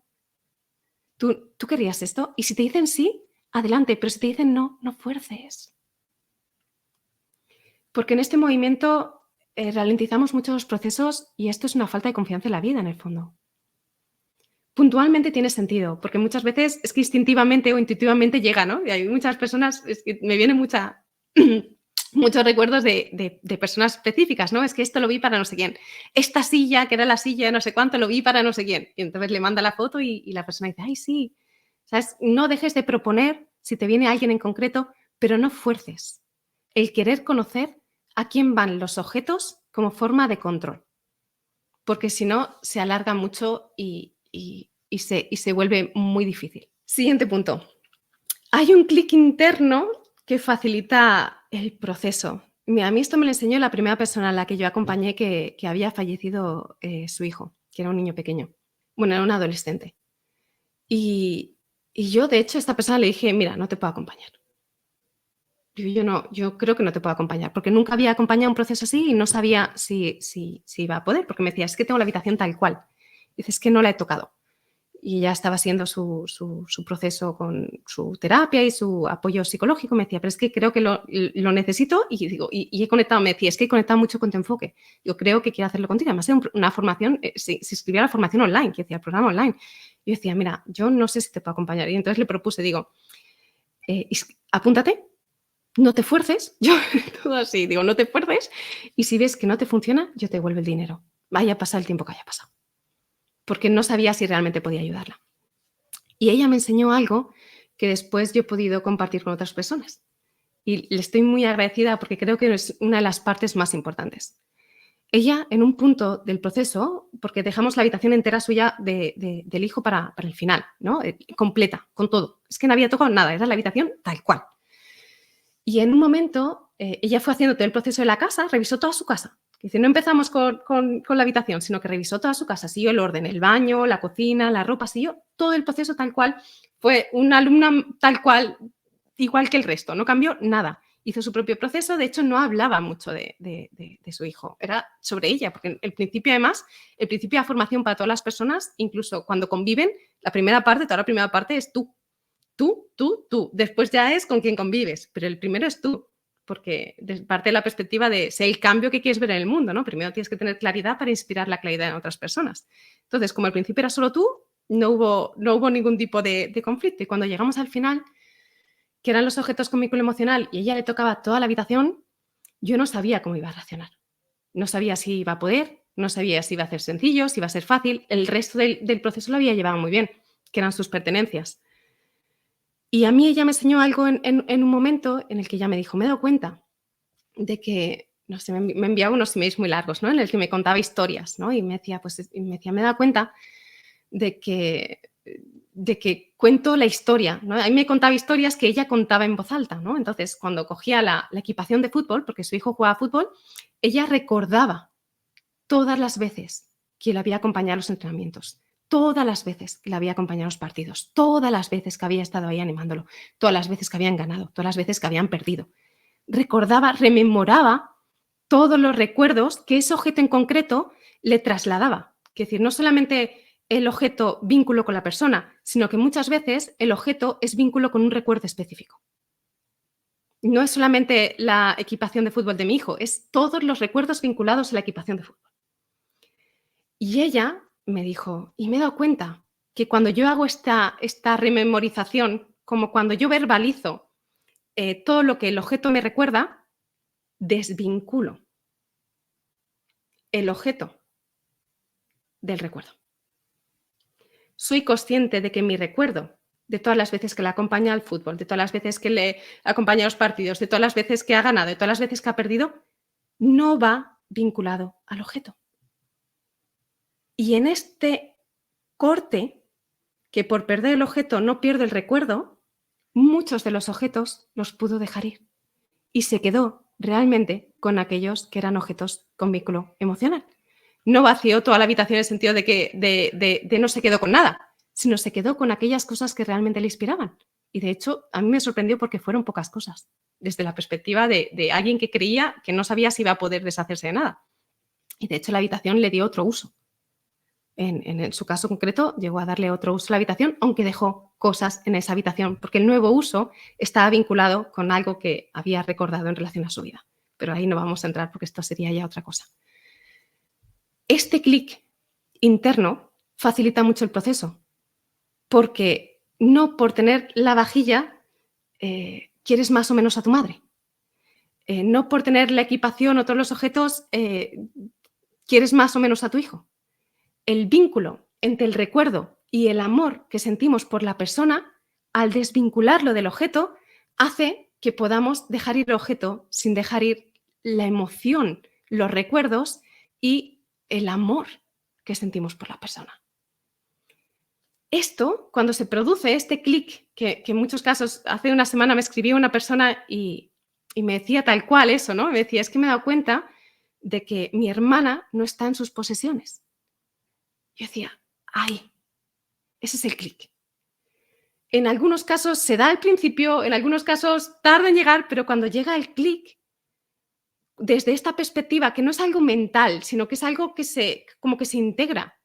¿Tú querrías esto? Y si te dicen sí, adelante, pero si te dicen no, no fuerces. Porque en este movimiento ralentizamos mucho los procesos y esto es una falta de confianza en la vida, en el fondo. Puntualmente tiene sentido, porque muchas veces es que instintivamente o intuitivamente llega, ¿no? Y hay muchas personas, es que me viene muchos recuerdos de personas específicas, ¿no? Es que esto lo vi para no sé quién. Esta silla, que era la silla de no sé cuánto, lo vi para no sé quién. Y entonces le manda la foto y la persona dice, ay, sí. ¿Sabes? No dejes de proponer si te viene alguien en concreto, pero no fuerces el querer conocer a quién van los objetos como forma de control. Porque si no, se alarga mucho y se vuelve muy difícil. Siguiente punto. Hay un clic interno que facilita el proceso. Mira, a mí esto me lo enseñó la primera persona a la que yo acompañé que había fallecido su hijo, que era un niño pequeño. Bueno, era un adolescente. Y yo, de hecho, a esta persona le dije, mira, no te puedo acompañar. Yo creo que no te puedo acompañar, porque nunca había acompañado un proceso así y no sabía si iba a poder, porque me decía, es que tengo la habitación tal cual. Dices, es que no la he tocado. Y ya estaba haciendo su proceso con su terapia y su apoyo psicológico. Me decía, pero es que creo que lo necesito y he conectado. Me decía, es que he conectado mucho con tu enfoque. Yo creo que quiero hacerlo contigo. Además, era una formación, se inscribía a la formación online, que decía, el programa online. Yo decía, mira, yo no sé si te puedo acompañar. Y entonces le propuse, digo, apúntate, no te fuerces. Yo todo así, digo, no te fuerces. Y si ves que no te funciona, yo te devuelvo el dinero. Vaya a pasar el tiempo que haya pasado. Porque no sabía si realmente podía ayudarla. Y ella me enseñó algo que después yo he podido compartir con otras personas. Y le estoy muy agradecida porque creo que es una de las partes más importantes. Ella, en un punto del proceso, porque dejamos la habitación entera suya del hijo para el final, ¿no? Completa, con todo. Es que no había tocado nada, era la habitación tal cual. Y en un momento, ella fue haciendo todo el proceso de la casa, revisó toda su casa. Dice, no empezamos con la habitación, sino que revisó toda su casa, siguió el orden, el baño, la cocina, la ropa, siguió todo el proceso tal cual. Fue una alumna tal cual, igual que el resto, no cambió nada. Hizo su propio proceso, de hecho no hablaba mucho de su hijo, era sobre ella, porque el principio además, el principio de formación para todas las personas, incluso cuando conviven, la primera parte, toda la primera parte es tú. Tú. Después ya es con quien convives, pero el primero es tú, porque parte de la perspectiva de ser el cambio que quieres ver en el mundo, ¿no? Primero tienes que tener claridad para inspirar la claridad en otras personas. Entonces, como al principio era solo tú, no hubo ningún tipo de conflicto. Y cuando llegamos al final, que eran los objetos con vínculo emocional y ella le tocaba toda la habitación, yo no sabía cómo iba a reaccionar. No sabía si iba a poder, no sabía si iba a ser sencillo, si iba a ser fácil. El resto del proceso lo había llevado muy bien, que eran sus pertenencias. Y a mí ella me enseñó algo en un momento en el que ella me dijo, me he dado cuenta de que, no sé, me enviaba unos emails muy largos, ¿no? En el que me contaba historias, ¿no? Y me decía, me he dado cuenta de que cuento la historia, ¿no? A mí me contaba historias que ella contaba en voz alta, ¿no? Entonces, cuando cogía la equipación de fútbol, porque su hijo jugaba fútbol, ella recordaba todas las veces que le había acompañado a los entrenamientos, todas las veces que le había acompañado a los partidos, todas las veces que había estado ahí animándolo, todas las veces que habían ganado, todas las veces que habían perdido. Recordaba, rememoraba todos los recuerdos que ese objeto en concreto le trasladaba. Es decir, no solamente el objeto vínculo con la persona, sino que muchas veces el objeto es vínculo con un recuerdo específico. No es solamente la equipación de fútbol de mi hijo, es todos los recuerdos vinculados a la equipación de fútbol. Y ella me dijo, y me he dado cuenta que cuando yo hago esta rememorización, como cuando yo verbalizo todo lo que el objeto me recuerda, desvinculo el objeto del recuerdo. Soy consciente de que mi recuerdo, de todas las veces que le acompaña al fútbol, de todas las veces que le acompaña a los partidos, de todas las veces que ha ganado, de todas las veces que ha perdido, no va vinculado al objeto. Y en este corte, que por perder el objeto no pierdo el recuerdo, muchos de los objetos los pudo dejar ir. Y se quedó realmente con aquellos que eran objetos con vínculo emocional. No vació toda la habitación en el sentido de que no se quedó con nada, sino se quedó con aquellas cosas que realmente le inspiraban, Y de hecho, a mí me sorprendió porque fueron pocas cosas, desde la perspectiva de alguien que creía que no sabía si iba a poder deshacerse de nada. Y de hecho la habitación le dio otro uso. En su caso concreto, llegó a darle otro uso a la habitación, aunque dejó cosas en esa habitación, porque el nuevo uso estaba vinculado con algo que había recordado en relación a su vida. Pero ahí no vamos a entrar porque esto sería ya otra cosa. Este clic interno facilita mucho el proceso, porque no por tener la vajilla quieres más o menos a tu madre. No por tener la equipación o todos los objetos quieres más o menos a tu hijo. El vínculo entre el recuerdo y el amor que sentimos por la persona, al desvincularlo del objeto, hace que podamos dejar ir el objeto sin dejar ir la emoción, los recuerdos y el amor que sentimos por la persona. Esto, cuando se produce este clic, que en muchos casos, hace una semana me escribió una persona y me decía tal cual eso, ¿no? Me decía, es que me he dado cuenta de que mi hermana no está en sus posesiones. Yo decía, ¡ay! Ese es el clic. En algunos casos se da al principio, en algunos casos tarda en llegar, pero cuando llega el clic, desde esta perspectiva, que no es algo mental, sino que es algo que como que se integra,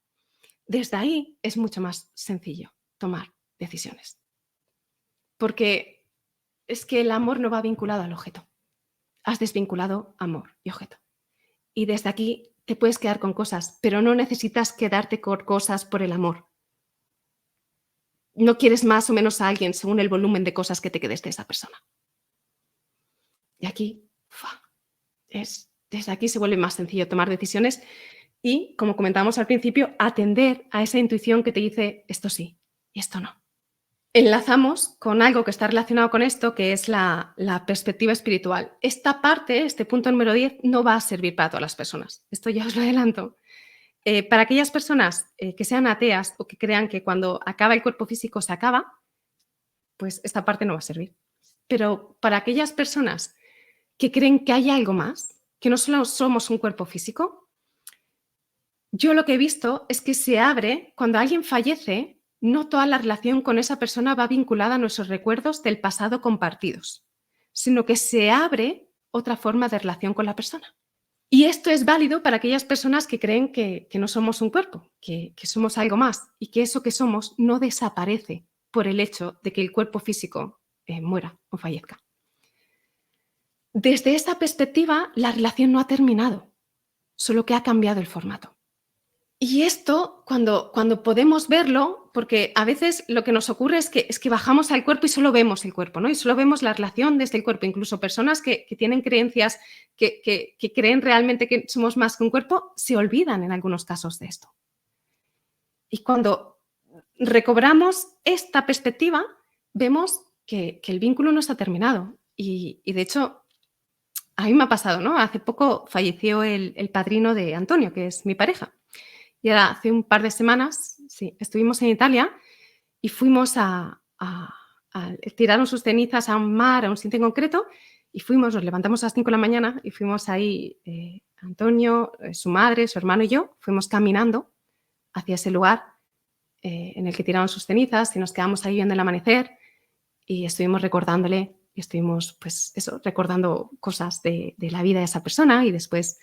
desde ahí es mucho más sencillo tomar decisiones. Porque es que el amor no va vinculado al objeto. Has desvinculado amor y objeto. Y desde aquí te puedes quedar con cosas, pero no necesitas quedarte con cosas por el amor. No quieres más o menos a alguien según el volumen de cosas que te quedes de esa persona. Y aquí, desde aquí se vuelve más sencillo tomar decisiones y, como comentábamos al principio, atender a esa intuición que te dice esto sí y esto no. Enlazamos con algo que está relacionado con esto, que es la perspectiva espiritual. Esta parte, este punto número 10, no va a servir para todas las personas. Esto ya os lo adelanto. Para aquellas personas que sean ateas o que crean que cuando acaba el cuerpo físico se acaba, pues esta parte no va a servir. Pero para aquellas personas que creen que hay algo más, que no solo somos un cuerpo físico, yo lo que he visto es que se abre, cuando alguien fallece, no toda la relación con esa persona va vinculada a nuestros recuerdos del pasado compartidos, sino que se abre otra forma de relación con la persona. Y esto es válido para aquellas personas que creen que no somos un cuerpo, que somos algo más y que eso que somos no desaparece por el hecho de que el cuerpo físico muera o fallezca. Desde esta perspectiva, la relación no ha terminado, solo que ha cambiado el formato. Y esto, cuando podemos verlo, porque a veces lo que nos ocurre es que bajamos al cuerpo y solo vemos el cuerpo, ¿no? Y solo vemos la relación desde el cuerpo. Incluso personas que tienen creencias, que creen realmente que somos más que un cuerpo, se olvidan en algunos casos de esto. Y cuando recobramos esta perspectiva, vemos que el vínculo no está terminado. Y de hecho, a mí me ha pasado, ¿no? Hace poco falleció el padrino de Antonio, que es mi pareja. Y ahora hace un par de semanas, sí, estuvimos en Italia y fuimos tiraron sus cenizas a un mar, a un sitio en concreto, y nos levantamos a las 5 de la mañana y fuimos ahí, Antonio, su madre, su hermano y yo, fuimos caminando hacia ese lugar en el que tiraron sus cenizas y nos quedamos ahí viendo el amanecer y estuvimos recordándole y estuvimos, pues eso, recordando cosas de la vida de esa persona y después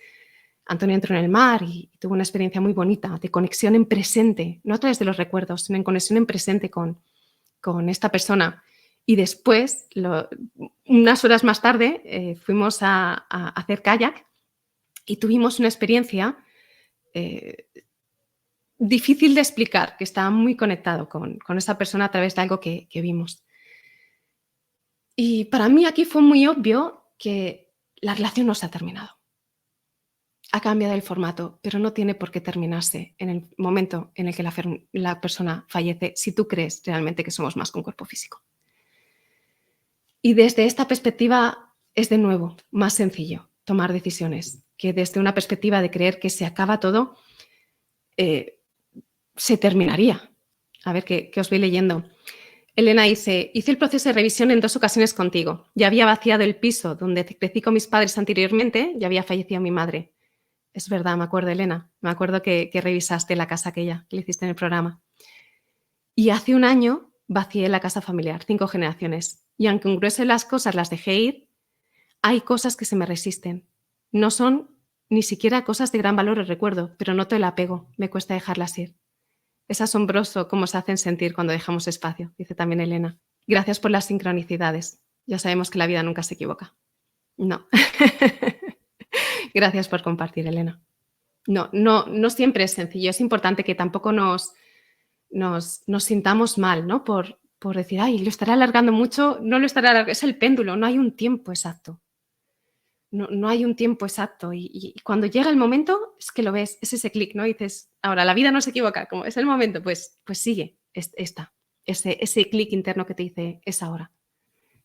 Antonio entró en el mar y tuvo una experiencia muy bonita de conexión en presente, no a través de los recuerdos, sino en conexión en presente con esta persona. Y después, unas horas más tarde, fuimos a hacer kayak y tuvimos una experiencia difícil de explicar, que estaba muy conectado con esa persona a través de algo que vimos. Y para mí aquí fue muy obvio que la relación no se ha terminado. Ha cambiado el formato, pero no tiene por qué terminarse en el momento en el que la persona fallece, si tú crees realmente que somos más que un cuerpo físico. Y desde esta perspectiva es de nuevo más sencillo tomar decisiones, que desde una perspectiva de creer que se acaba todo, se terminaría. A ver, qué os voy leyendo. Elena dice, hice el proceso de revisión en 2 ocasiones contigo. Ya había vaciado el piso donde crecí con mis padres anteriormente, ya había fallecido mi madre. Es verdad, me acuerdo, Elena. Me acuerdo que revisaste la casa aquella que le hiciste en el programa. Y hace un año vacié la casa familiar, 5 generaciones. Y aunque engruese las cosas, las dejé ir, hay cosas que se me resisten. No son ni siquiera cosas de gran valor o recuerdo, pero noto el apego, me cuesta dejarlas ir. Es asombroso cómo se hacen sentir cuando dejamos espacio, dice también Elena. Gracias por las sincronicidades. Ya sabemos que la vida nunca se equivoca. No. Gracias por compartir, Elena. No siempre es sencillo. Es importante que tampoco nos sintamos mal, ¿no? Por decir, ay, lo estará alargando mucho, no lo estará alargando. Es el péndulo, no hay un tiempo exacto. No hay un tiempo exacto. Y cuando llega el momento, es que lo ves, es ese clic, ¿no? Y dices, ahora, la vida no se equivoca, como es el momento, pues sigue, ese clic interno que te dice, es ahora.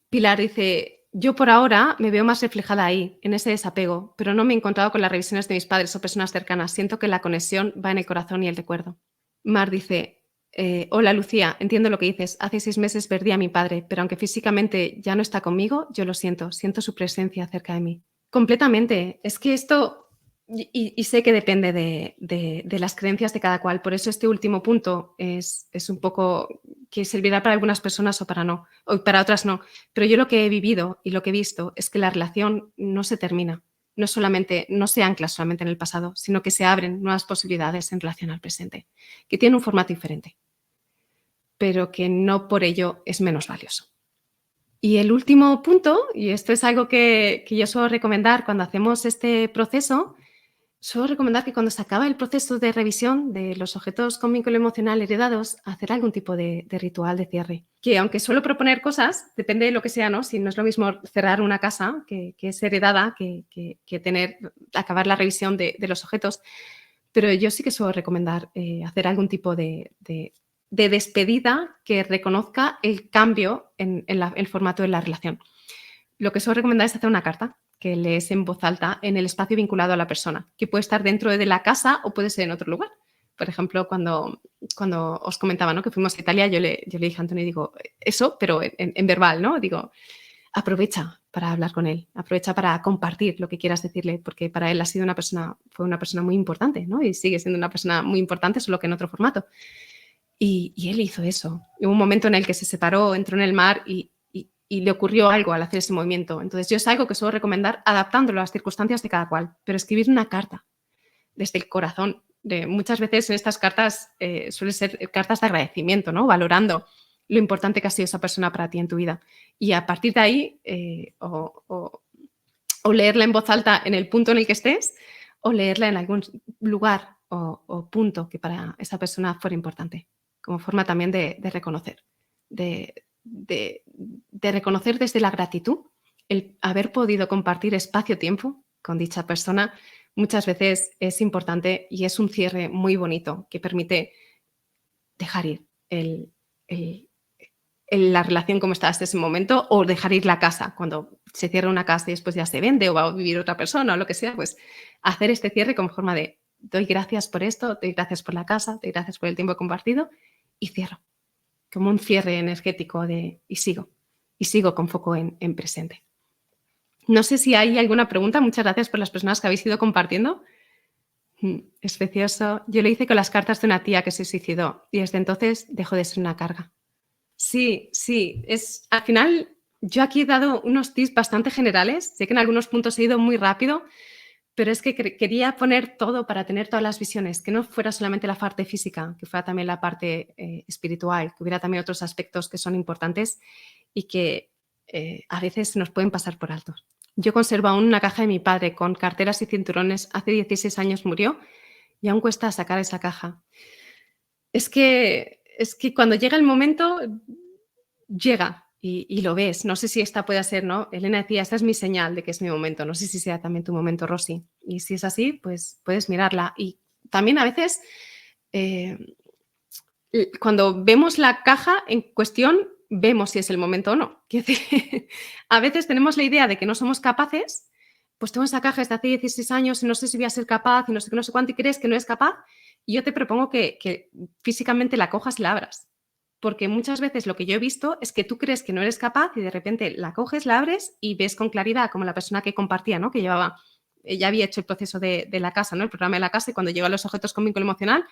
Pilar dice, yo por ahora me veo más reflejada ahí, en ese desapego, pero no me he encontrado con las revisiones de mis padres o personas cercanas. Siento que la conexión va en el corazón y el recuerdo. Mar dice, hola Lucía, entiendo lo que dices. Hace 6 meses perdí a mi padre, pero aunque físicamente ya no está conmigo, yo lo siento su presencia cerca de mí. Completamente. Es que esto, y sé que depende de las creencias de cada cual, por eso este último punto es un poco que servirá para algunas personas o para no, o para otras no. Pero yo lo que he vivido y lo que he visto es que la relación no se termina, no se ancla solamente en el pasado, sino que se abren nuevas posibilidades en relación al presente, que tiene un formato diferente, pero que no por ello es menos valioso. Y el último punto, y esto es algo que yo suelo recomendar cuando hacemos este proceso, suelo recomendar que cuando se acaba el proceso de revisión de los objetos con vínculo emocional heredados, hacer algún tipo de ritual de cierre. Que aunque suelo proponer cosas, depende de lo que sea, ¿no? Si no es lo mismo cerrar una casa que es heredada que acabar la revisión de los objetos, pero yo sí que suelo recomendar hacer algún tipo de despedida que reconozca el cambio en el formato de la relación. Lo que suelo recomendar es hacer una carta que lees en voz alta en el espacio vinculado a la persona, que puede estar dentro de la casa o puede ser en otro lugar. Por ejemplo, cuando os comentaba, ¿no?, que fuimos a Italia, yo le dije a Antonio, digo, eso, pero en verbal, ¿no? Digo, aprovecha para hablar con él, aprovecha para compartir lo que quieras decirle, porque para él fue una persona muy importante, ¿no? Y sigue siendo una persona muy importante, solo que en otro formato. Y él hizo eso. Hubo un momento en el que se separó, entró en el mar y le ocurrió algo al hacer ese movimiento. Entonces, yo es algo que suelo recomendar adaptándolo a las circunstancias de cada cual, pero escribir una carta desde el corazón. Muchas veces en estas cartas suelen ser cartas de agradecimiento, ¿no? Valorando lo importante que ha sido esa persona para ti en tu vida. Y a partir de ahí, o leerla en voz alta en el punto en el que estés, o leerla en algún lugar o punto que para esa persona fuera importante, como forma también de reconocer, de reconocer desde la gratitud el haber podido compartir espacio-tiempo con dicha persona. Muchas veces es importante y es un cierre muy bonito que permite dejar ir la relación como está hasta ese momento, o dejar ir la casa. Cuando se cierra una casa y después ya se vende o va a vivir otra persona o lo que sea, pues hacer este cierre como forma de doy gracias por esto, doy gracias por la casa, doy gracias por el tiempo compartido y cierro. Como un cierre energético y sigo con foco en presente. No sé si hay alguna pregunta. Muchas gracias por las personas que habéis ido compartiendo. Es precioso. Yo lo hice con las cartas de una tía que se suicidó y desde entonces dejó de ser una carga. Sí, al final yo aquí he dado unos tips bastante generales, sé que en algunos puntos he ido muy rápido, pero es que quería poner todo para tener todas las visiones, que no fuera solamente la parte física, que fuera también la parte espiritual, que hubiera también otros aspectos que son importantes y que a veces nos pueden pasar por alto. Yo conservo aún una caja de mi padre con carteras y cinturones, hace 16 años murió y aún cuesta sacar esa caja. Es que cuando llega el momento, llega y lo ves. No sé si esta puede ser, ¿no? Elena decía, esta es mi señal de que es mi momento. No sé si sea también tu momento, Rosy. Y si es así, pues puedes mirarla. Y también a veces, cuando vemos la caja en cuestión, vemos si es el momento o no. Quiero decir, a veces tenemos la idea de que no somos capaces, pues tengo esa caja desde hace 16 años y no sé si voy a ser capaz y no sé qué, no sé cuánto, y crees que no es capaz. Y yo te propongo que físicamente la cojas y la abras. Porque muchas veces lo que yo he visto es que tú crees que no eres capaz y de repente la coges, la abres y ves con claridad, como la persona que compartía, ¿no? Que ya había hecho el proceso de la casa, ¿no? El programa de la casa, y cuando llegó a los objetos con vínculo emocional,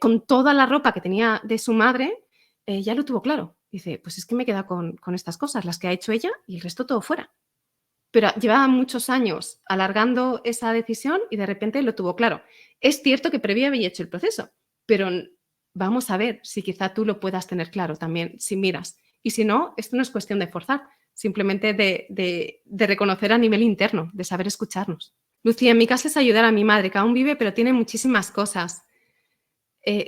con toda la ropa que tenía de su madre, ya lo tuvo claro. Dice, pues es que me he quedado con estas cosas, las que ha hecho ella y el resto todo fuera. Pero llevaba muchos años alargando esa decisión y de repente lo tuvo claro. Es cierto que previo había hecho el proceso, pero vamos a ver si quizá tú lo puedas tener claro también, si miras. Y si no, esto no es cuestión de forzar, simplemente de reconocer a nivel interno, de saber escucharnos. Lucía, en mi caso es ayudar a mi madre, que aún vive, pero tiene muchísimas cosas.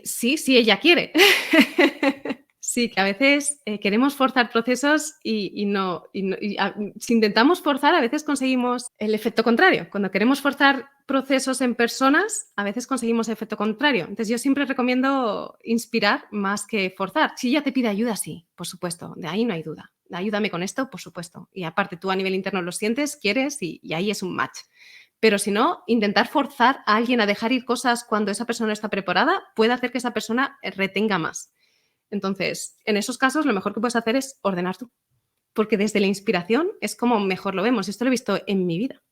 Sí, sí, ella quiere. Sí, que a veces queremos forzar procesos si intentamos forzar, a veces conseguimos el efecto contrario. Cuando queremos forzar procesos en personas, a veces conseguimos el efecto contrario. Entonces, yo siempre recomiendo inspirar más que forzar. Si ella te pide ayuda, sí, por supuesto, de ahí no hay duda. Ayúdame con esto, por supuesto. Y aparte, tú a nivel interno lo sientes, quieres y ahí es un match. Pero si no, intentar forzar a alguien a dejar ir cosas cuando esa persona no está preparada puede hacer que esa persona retenga más. Entonces, en esos casos, lo mejor que puedes hacer es ordenar tú, porque desde la inspiración es como mejor lo vemos. Esto lo he visto en mi vida,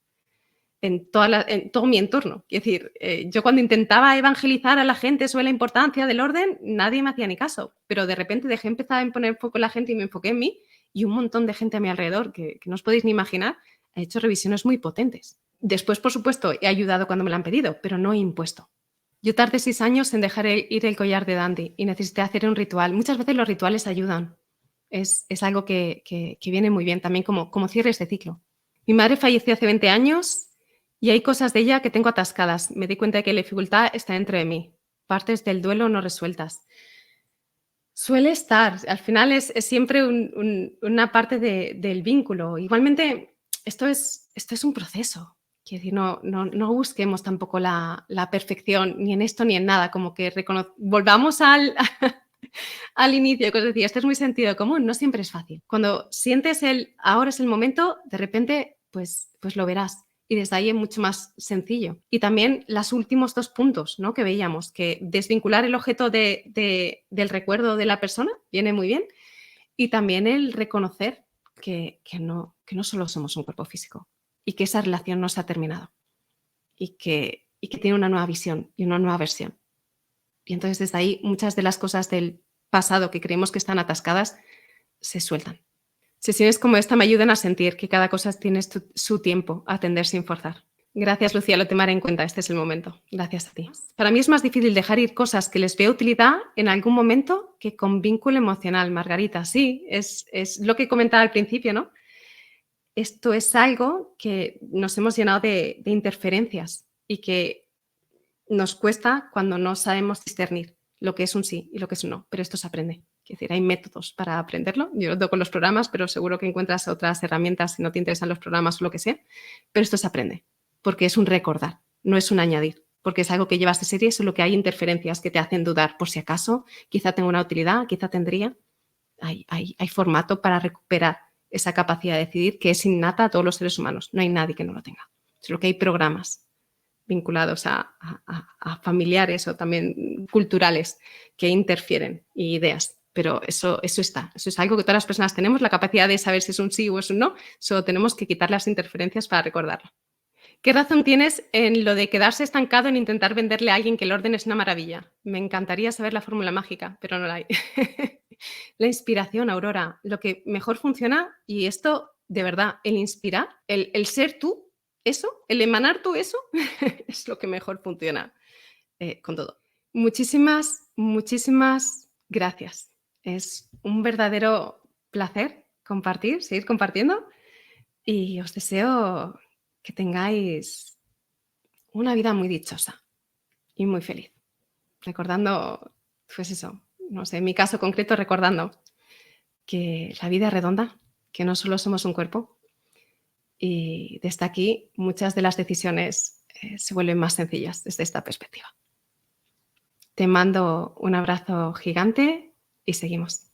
en todo mi entorno. Es decir, yo cuando intentaba evangelizar a la gente sobre la importancia del orden, nadie me hacía ni caso, pero de repente dejé empezar a poner foco en la gente y me enfoqué en mí y un montón de gente a mi alrededor, que no os podéis ni imaginar, ha hecho revisiones muy potentes. Después, por supuesto, he ayudado cuando me lo han pedido, pero no he impuesto. Yo tardé 6 años en dejar ir el collar de Dandy y necesité hacer un ritual. Muchas veces los rituales ayudan. Es algo que viene muy bien también como cierre este ciclo. Mi madre falleció hace 20 años y hay cosas de ella que tengo atascadas. Me di cuenta de que la dificultad está dentro de mí. Partes del duelo no resueltas. Suele estar. Al final es siempre una parte del vínculo. Igualmente, esto es un proceso. Quiero decir, no busquemos tampoco la perfección ni en esto ni en nada, como que volvamos al inicio, que os decía, esto es muy sentido común, no siempre es fácil. Cuando sientes ahora es el momento, de repente, pues lo verás. Y desde ahí es mucho más sencillo. Y también los últimos 2 puntos, ¿no?, que veíamos, que desvincular el objeto del recuerdo de la persona viene muy bien. Y también el reconocer que no solo somos un cuerpo físico y que esa relación no se ha terminado y que tiene una nueva visión y una nueva versión. Y entonces desde ahí muchas de las cosas del pasado que creemos que están atascadas se sueltan. Sesiones como esta me ayudan a sentir que cada cosa tiene su tiempo a atender sin forzar. Gracias, Lucía, lo tomaré en cuenta. Este es el momento. Gracias a ti. Para mí es más difícil dejar ir cosas que les veo utilidad en algún momento que con vínculo emocional, Margarita. Sí, es lo que comentaba al principio, ¿no? Esto es algo que nos hemos llenado de interferencias y que nos cuesta cuando no sabemos discernir lo que es un sí y lo que es un no, pero esto se aprende. Es decir, hay métodos para aprenderlo. Yo lo doy con los programas, pero seguro que encuentras otras herramientas si no te interesan los programas o lo que sea. Pero esto se aprende, porque es un recordar, no es un añadir, porque es algo que llevas de serie, solo que hay interferencias que te hacen dudar por si acaso, quizá tenga una utilidad, quizá tendría. Hay formato para recuperar esa capacidad de decidir que es innata a todos los seres humanos. No hay nadie que no lo tenga. Solo que hay programas vinculados a familiares o también culturales que interfieren y ideas. Pero eso está. Eso es algo que todas las personas tenemos, la capacidad de saber si es un sí o es un no. Solo tenemos que quitar las interferencias para recordarlo. ¿Qué razón tienes en lo de quedarse estancado en intentar venderle a alguien que el orden es una maravilla? Me encantaría saber la fórmula mágica, pero no la hay. La inspiración, Aurora, lo que mejor funciona, y esto, de verdad, el inspirar, el ser tú, eso, el emanar tú eso, es lo que mejor funciona con todo. Muchísimas, muchísimas gracias. Es un verdadero placer compartir, seguir compartiendo, y os deseo que tengáis una vida muy dichosa y muy feliz. Recordando, pues eso, no sé, en mi caso concreto, recordando que la vida es redonda, que no solo somos un cuerpo, y desde aquí muchas de las decisiones se vuelven más sencillas desde esta perspectiva. Te mando un abrazo gigante y seguimos.